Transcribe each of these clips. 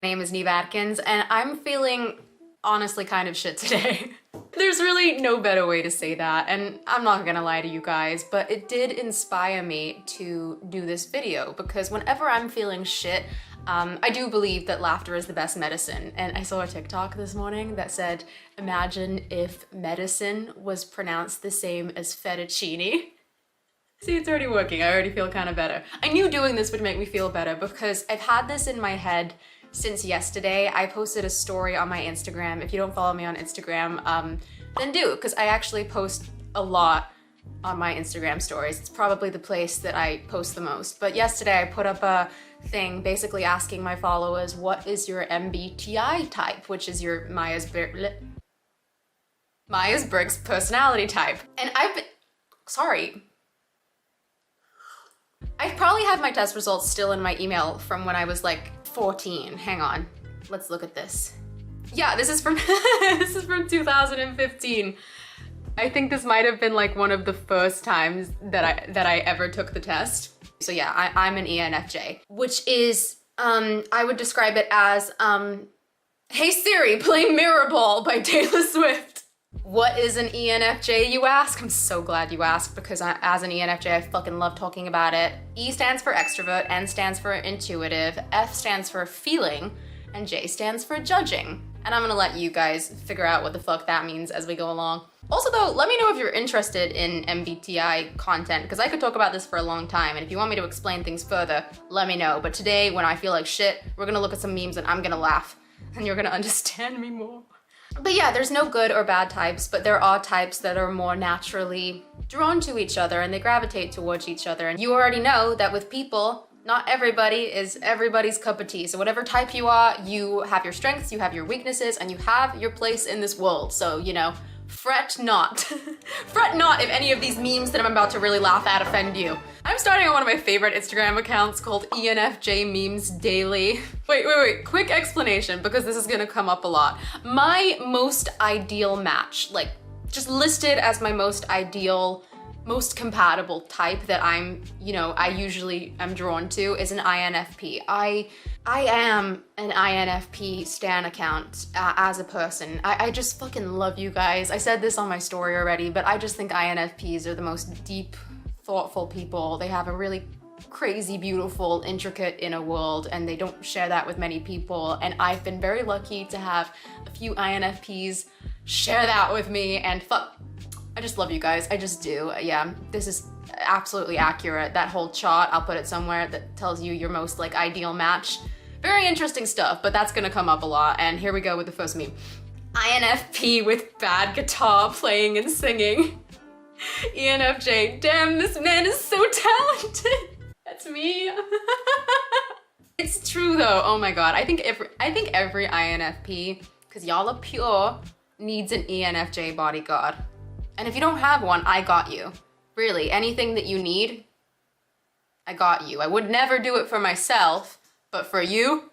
My name is Niamh Adkins, and I'm feeling honestly kind of shit today. There's really no better way to say that, and I'm not gonna lie to you guys, but it did inspire me to do this video because whenever I'm feeling shit, I do believe that laughter is the best medicine. And I saw a TikTok this morning that said, imagine if medicine was pronounced the same as fettuccine. See, it's already working. I already feel kind of better. I knew doing this would make me feel better because I've had this in my head since yesterday. I posted a story on my Instagram. If you don't follow me on Instagram, then do, because I actually post a lot on my Instagram stories. It's probably the place that I post the most. But yesterday I put up a thing basically asking my followers, what is your MBTI type, which is your Myers-Briggs personality type. And I probably have my test results still in my email from when I was like 14. Hang on, let's look at this. Yeah, this is from this is from 2015. I think this might have been like one of the first times that I ever took the test. So yeah, I'm an ENFJ, which is I would describe it as Hey Siri, play Mirrorball by Taylor Swift. What is an ENFJ, you ask? I'm so glad you asked because as an ENFJ, I fucking love talking about it. E stands for extrovert, N stands for intuitive, F stands for feeling, and J stands for judging. And I'm gonna let you guys figure out what the fuck that means as we go along. Also though, let me know if you're interested in MBTI content because I could talk about this for a long time, and if you want me to explain things further, let me know. But today, when I feel like shit, we're gonna look at some memes and I'm gonna laugh and you're gonna understand me more. But yeah, there's no good or bad types, but there are types that are more naturally drawn to each other and they gravitate towards each other. And you already know that with people, not everybody is everybody's cup of tea. So whatever type you are, you have your strengths, you have your weaknesses, and you have your place in this world. So, you know, fret not. Fret not if any of these memes that I'm about to really laugh at offend you. I'm starting on one of my favorite Instagram accounts called ENFJ Memes Daily. Wait, quick explanation because this is gonna come up a lot. My most ideal match, like just listed as my most ideal, most compatible type that I usually am drawn to is an INFP. I am an INFP stan account as a person. I just fucking love you guys. I said this on my story already, but I just think INFPs are the most deep, thoughtful people. They have a really crazy, beautiful, intricate inner world, and they don't share that with many people. And I've been very lucky to have a few INFPs share that with me, and fuck, I just love you guys. I just do. Yeah, this is absolutely accurate. That whole chart, I'll put it somewhere, that tells you your most like ideal match. Very interesting stuff, but that's gonna come up a lot. And here we go with the first meme. INFP with bad guitar playing and singing. ENFJ, damn, this man is so talented. That's me. It's true though, oh my God. I think every INFP, because y'all are pure, needs an ENFJ bodyguard. And if you don't have one, I got you. Really, anything that you need, I got you. I would never do it for myself, but for you,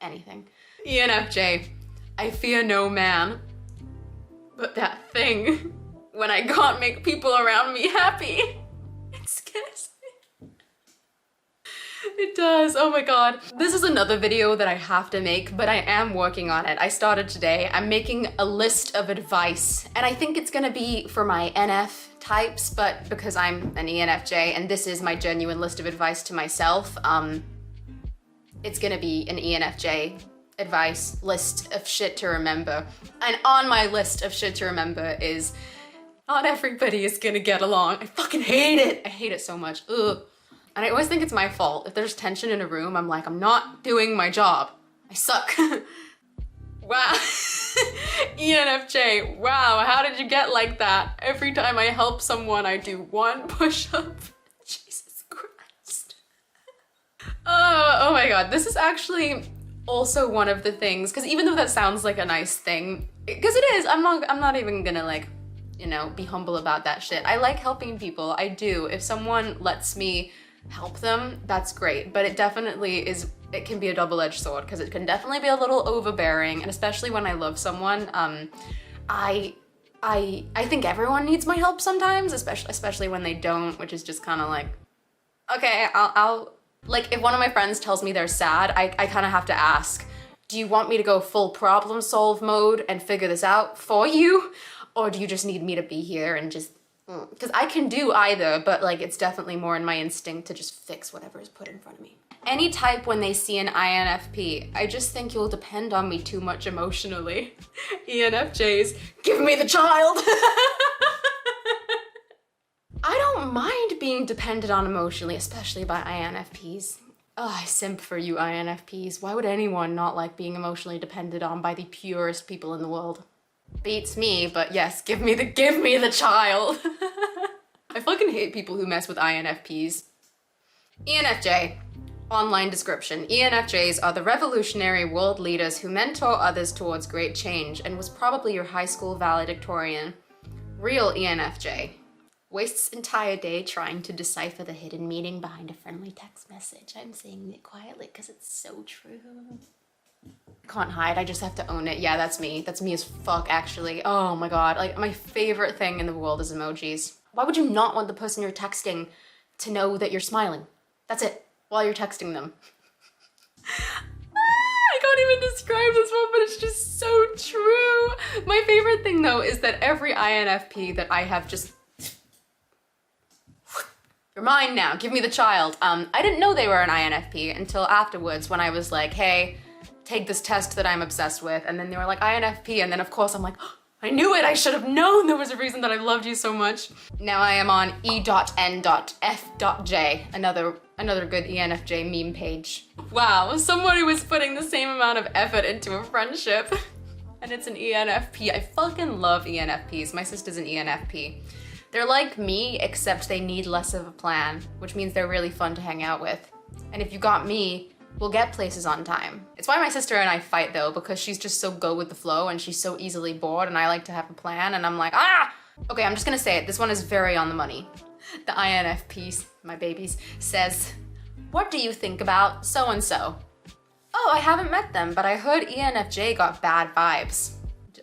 anything. ENFJ, I fear no man, but that thing, when I can't make people around me happy, it scares me. It does, oh my God. This is another video that I have to make, but I am working on it. I started today. I'm making a list of advice, and I think it's gonna be for my NF types, but because I'm an ENFJ and this is my genuine list of advice to myself, it's gonna be an ENFJ advice list of shit to remember. And on my list of shit to remember is not everybody is gonna get along. I fucking hate it. I hate it so much. Ugh. And I always think it's my fault. If there's tension in a room, I'm like, I'm not doing my job. I suck. Wow. ENFJ, wow, how did you get like that? Every time I help someone, I do one push-up. Jesus Christ. Oh my God, this is actually also one of the things, because even though that sounds like a nice thing, because it is, I'm not even gonna like, you know, be humble about that shit. I like helping people, I do. If someone lets me help them, that's great, but it definitely is, it can be a double-edged sword because it can definitely be a little overbearing, and especially when I love someone, I think everyone needs my help sometimes, especially when they don't, which is just kind of like, okay, I'll like if one of my friends tells me they're sad, I kind of have to ask, Do you want me to go full problem solve mode and figure this out for you? Or do you just need me to be here and just, because I can do either, but like it's definitely more in my instinct to just fix whatever is put in front of me. Any type when they see an INFP, I just think you'll depend on me too much emotionally. ENFJs, give me the child! I don't mind being depended on emotionally, especially by INFPs. Oh, I simp for you INFPs. Why would anyone not like being emotionally depended on by the purest people in the world? Beats me, but yes, give me the child. I fucking hate people who mess with INFPs. ENFJ. Online description. ENFJs are the revolutionary world leaders who mentor others towards great change and was probably your high school valedictorian. Real ENFJ. Wastes entire day trying to decipher the hidden meaning behind a friendly text message. I'm saying it quietly because it's so true. Can't hide, I just have to own it. Yeah, that's me. That's me as fuck, actually. Oh my god, like my favorite thing in the world is emojis. Why would you not want the person you're texting to know that you're smiling? That's it, while you're texting them. I can't even describe this one, but it's just so true. My favorite thing though is that every INFP that I have just, you're mine now, give me the child. I didn't know they were an INFP until afterwards when I was like, hey, take this test that I'm obsessed with, and then they were like INFP, and then of course I'm like, oh, I knew it, I should have known there was a reason that I loved you so much. Now I am on E.N.F.J, another good ENFJ meme page. Wow, somebody was putting the same amount of effort into a friendship, and it's an ENFP. I fucking love ENFPs. My sister's an ENFP. They're like me, except they need less of a plan, which means they're really fun to hang out with. And if you got me, we'll get places on time. It's why my sister and I fight though, because she's just so go with the flow and she's so easily bored and I like to have a plan and I'm like, ah! Okay, I'm just gonna say it. This one is very on the money. The INFP, my babies, says, what do you think about so-and-so? Oh, I haven't met them, but I heard ENFJ got bad vibes.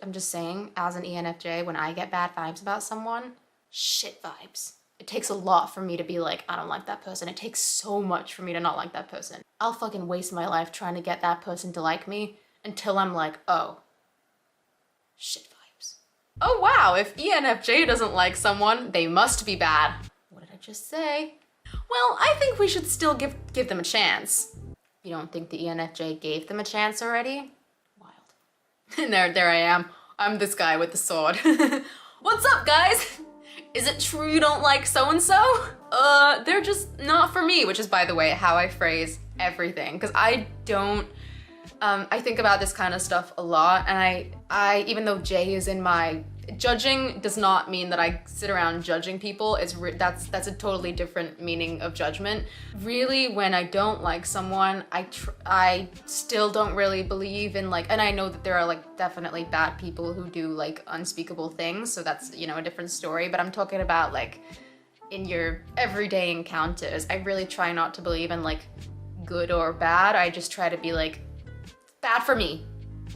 I'm just saying, as an ENFJ, when I get bad vibes about someone, shit vibes. It takes a lot for me to be like, I don't like that person. It takes so much for me to not like that person. I'll fucking waste my life trying to get that person to like me until I'm like, oh, shit vibes. Oh wow, if ENFJ doesn't like someone, they must be bad. What did I just say? Well, I think we should still give them a chance. You don't think the ENFJ gave them a chance already? Wild. And there I am. I'm this guy with the sword. What's up, guys? Is it true you don't like so-and-so? They're just not for me, which is, by the way, how I phrase everything. Because I don't, I think about this kind of stuff a lot, and I even though J is in my, judging does not mean that I sit around judging people. That's a totally different meaning of judgment. Really, when I don't like someone, I still don't really believe in like, and I know that there are like definitely bad people who do like unspeakable things, so that's, you know, a different story, but I'm talking about like in your everyday encounters. I really try not to believe in like good or bad. I just try to be like, bad for me,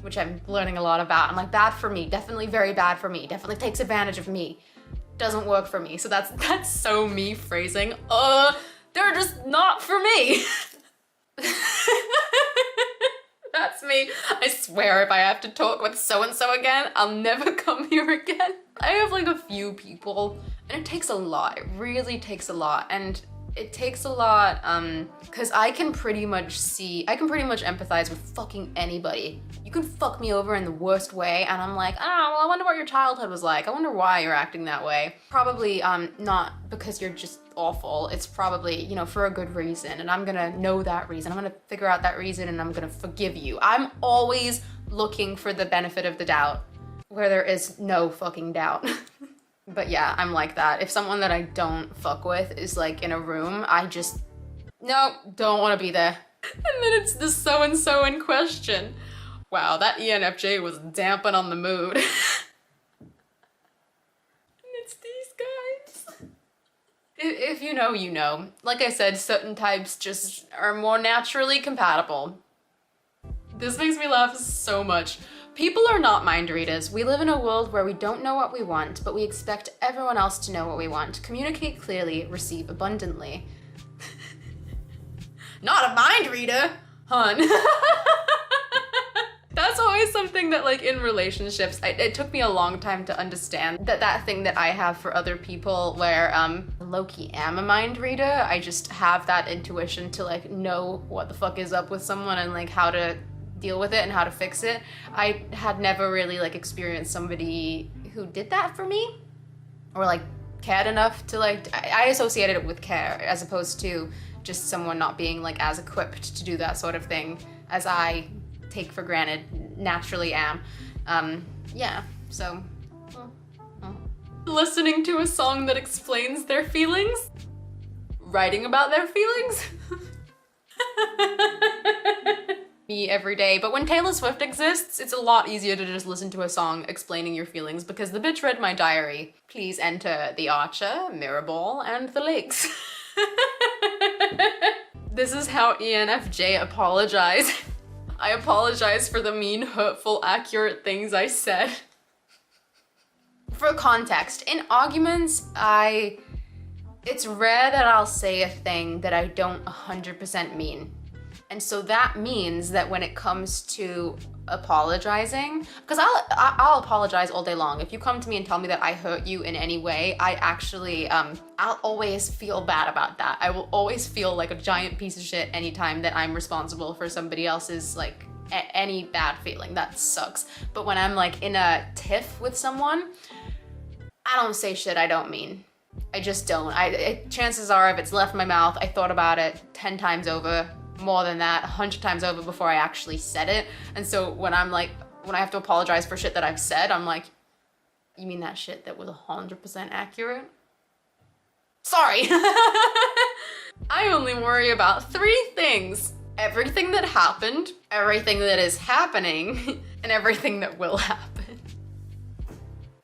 which I'm learning a lot about. I'm like, bad for me, definitely very bad for me, definitely takes advantage of me, doesn't work for me. So that's so me phrasing, they're just not for me. That's me. I swear if I have to talk with so-and-so again, I'll never come here again. I have like a few people, and it takes a lot, it really takes a lot, and it takes a lot, because I can pretty much empathize with fucking anybody. You can fuck me over in the worst way, and I'm like, oh, well, I wonder what your childhood was like. I wonder why you're acting that way. Probably not because you're just awful. It's probably, you know, for a good reason, and I'm gonna know that reason. I'm gonna figure out that reason, and I'm gonna forgive you. I'm always looking for the benefit of the doubt, where there is no fucking doubt. But yeah, I'm like that. If someone that I don't fuck with is like in a room, I just, no, don't want to be there. And then it's the so-and-so in question. Wow, that ENFJ was damping on the mood. And it's these guys. If you know, you know. Like I said, certain types just are more naturally compatible. This makes me laugh so much. People are not mind readers. We live in a world where we don't know what we want, but we expect everyone else to know what we want. Communicate clearly, receive abundantly. Not a mind reader, hun. something that like in relationships, it took me a long time to understand that thing that I have for other people where low-key am a mind reader. I just have that intuition to like know what the fuck is up with someone and like how to deal with it and how to fix it. I had never really like experienced somebody who did that for me or like cared enough to like, I associated it with care as opposed to just someone not being like as equipped to do that sort of thing as I take for granted naturally am. Yeah, so. Listening to a song that explains their feelings? Writing about their feelings? Me every day, but when Taylor Swift exists, it's a lot easier to just listen to a song explaining your feelings because the bitch read my diary. Please enter the Archer, Mirrorball, and the lakes. This is how ENFJ apologize. I apologize for the mean, hurtful, accurate things I said. For context, in arguments, it's rare that I'll say a thing that I don't 100% mean. And so that means that when it comes to apologizing, because I'll apologize all day long. If you come to me and tell me that I hurt you in any way, I actually, I'll always feel bad about that. I will always feel like a giant piece of shit anytime that I'm responsible for somebody else's like any bad feeling. That sucks. But when I'm like in a tiff with someone, I don't say shit I don't mean. I just don't. Chances are if it's left my mouth, I thought about it 10 times over, more than that, 100 times over before I actually said it. And so when I'm like, when I have to apologize for shit that I've said, I'm like, you mean that shit that was 100% accurate? Sorry. I only worry about 3 things. Everything that happened, everything that is happening, and everything that will happen.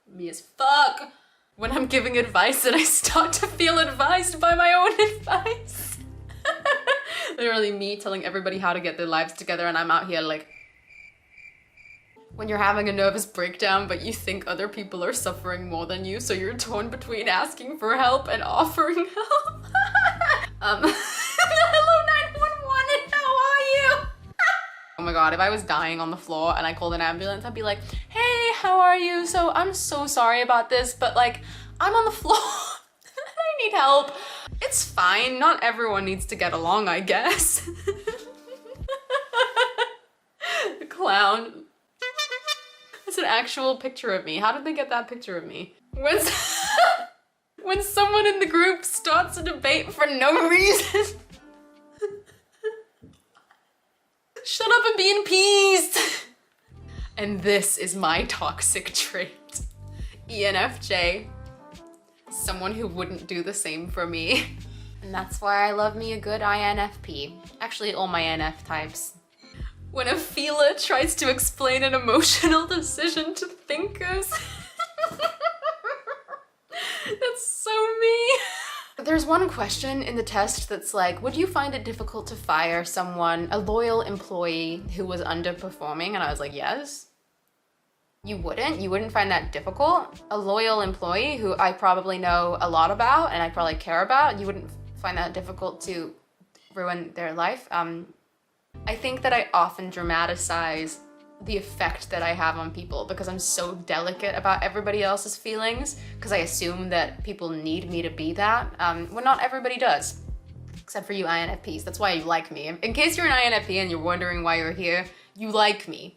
Me as fuck. When I'm giving advice and I start to feel advised by my own advice. Literally me telling everybody how to get their lives together and I'm out here like, when you're having a nervous breakdown but you think other people are suffering more than you, so you're torn between asking for help and offering help. Hello 911, how are you? Oh my god, if I was dying on the floor and I called an ambulance, I'd be like, hey, how are you? So I'm so sorry about this, but like, I'm on the floor. I need help. It's fine, not everyone needs to get along, I guess. The clown. It's an actual picture of me. How did they get that picture of me? When someone in the group starts a debate for no reason. Shut up and be in peace. And this is my toxic trait. ENFJ. Someone who wouldn't do the same for me. And that's why I love me a good INFP. Actually, all my NF types. When a feeler tries to explain an emotional decision to thinkers. That's so me. There's one question in the test that's like, would you find it difficult to fire someone, a loyal employee who was underperforming? And I was like, yes. You wouldn't find that difficult? A loyal employee who I probably know a lot about and I probably care about, you wouldn't find that difficult to ruin their life? I think that I often dramatize the effect that I have on people because I'm so delicate about everybody else's feelings because I assume that people need me to be that, when not everybody does. Except for you INFPs, that's why you like me. In case you're an INFP and you're wondering why you're here, you like me.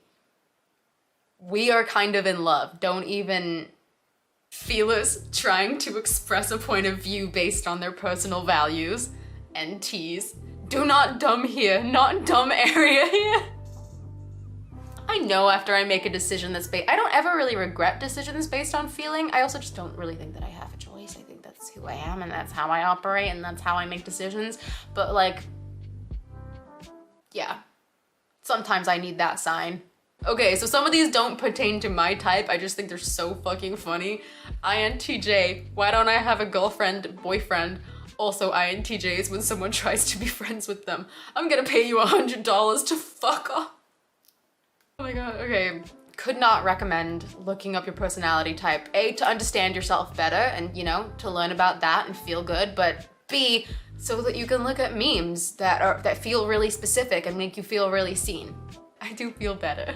We are kind of in love. Don't even feel us trying to express a point of view based on their personal values and tease. Do not dumb here, not dumb area here. I know after I make a decision that's I don't ever really regret decisions based on feeling. I also just don't really think that I have a choice. I think that's who I am and that's how I operate and that's how I make decisions. But like, yeah, sometimes I need that sign. Okay, so some of these don't pertain to my type. I just think they're so fucking funny. INTJ, why don't I have a girlfriend, boyfriend? Also INTJs, when someone tries to be friends with them, I'm gonna pay you $100 to fuck off. Oh my god, okay. Could not recommend looking up your personality type. A, to understand yourself better and, you know, to learn about that and feel good, but B, so that you can look at memes that feel really specific and make you feel really seen. I do feel better.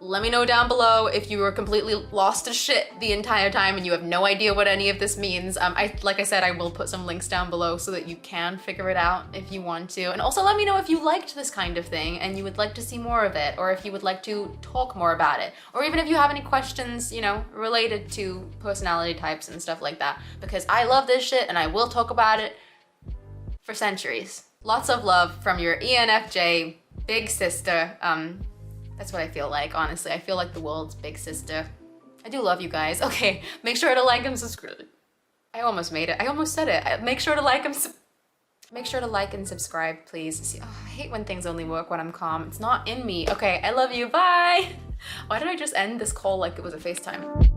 Let me know down below if you were completely lost as shit the entire time and you have no idea what any of this means. Like I said, I will put some links down below so that you can figure it out if you want to. And also let me know if you liked this kind of thing and you would like to see more of it, or if you would like to talk more about it, or even if you have any questions, you know, related to personality types and stuff like that, because I love this shit and I will talk about it for centuries. Lots of love from your ENFJ big sister. That's what I feel like, honestly. I feel like the world's big sister. I do love you guys. Okay, make sure to like and subscribe. I almost made it. I almost said it. Make sure to like and subscribe, please. See, oh, I hate when things only work when I'm calm. It's not in me. Okay, I love you. Bye. Why did I just end this call like it was a FaceTime?